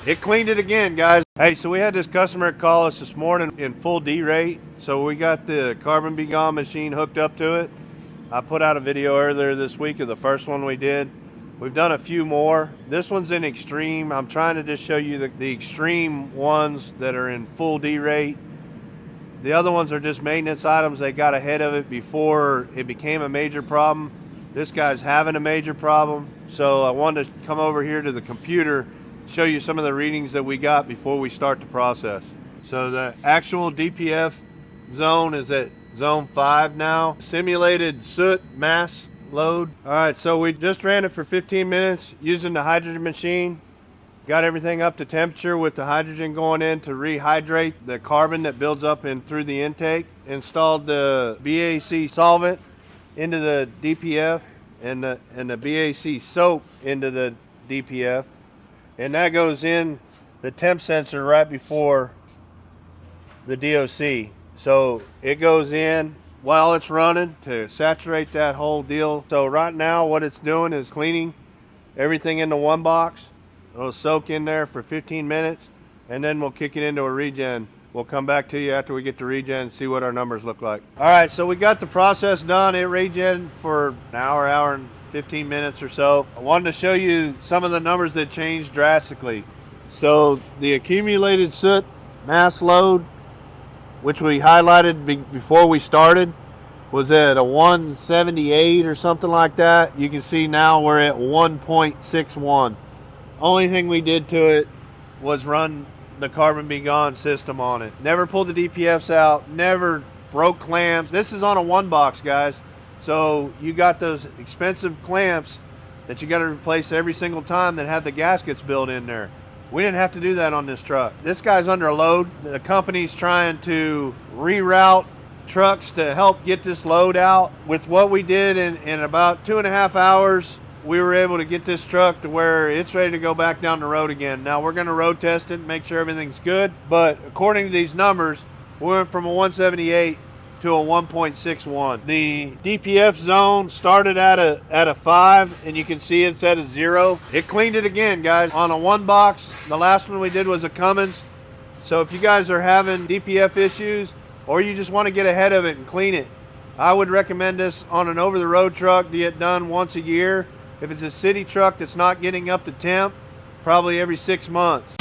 It cleaned it again, guys. Hey, so we had this customer call us this morning in full D rate. So we got the Carbon Be Gone machine hooked up to it. I put out a video earlier this week of the first one we did. We've done a few more. This one's in extreme. I'm trying to just show you the extreme ones that are in full D rate. The other ones are just maintenance items. They got ahead of it before it became a major problem. This guy's having a major problem. So I wanted to come over here to the computer, show you some of the readings that we got before we start the process. So the actual DPF zone is at zone 5 now. Simulated soot mass load. All right, so we just ran it for 15 minutes using the hydrogen machine. Got everything up to temperature with the hydrogen going in to rehydrate the carbon that builds up in through the intake. Installed the BAC solvent into the DPF and the BAC soap into the DPF. And that goes in the temp sensor right before the DOC. So it goes in while it's running to saturate that whole deal. So right now what it's doing is cleaning everything into one box. It'll soak in there for 15 minutes and then we'll kick it into a regen. We'll come back to you after we get to regen and see what our numbers look like. All right, so we got the process done. It regen for an hour and 15 minutes or so. I wanted to show you some of the numbers that changed drastically. So the accumulated soot mass load, which we highlighted before we started, was at a 178 or something like that. You can see now we're at 1.61. Only thing we did to it was run the Carbon Be Gone system on it. Never pulled the DPFs out, never broke clamps. This is on a one box, guys. So you got those expensive clamps that you got to replace every single time that have the gaskets built in there. We didn't have to do that on this truck. This guy's under a load. The company's trying to reroute trucks to help get this load out. With what we did in about 2.5 hours, we were able to get this truck to where it's ready to go back down the road again. Now we're gonna road test it and make sure everything's good. But according to these numbers, we went from a 178 to a 1.61. The DPF zone started at a 5, and you can see it's at a 0. It cleaned it again, guys. On a one box, the last one we did was a Cummins. So if you guys are having DPF issues, or you just want to get ahead of it and clean it, I would recommend this on an over-the-road truck to get done once a year. If it's a city truck that's not getting up to temp, probably every 6 months.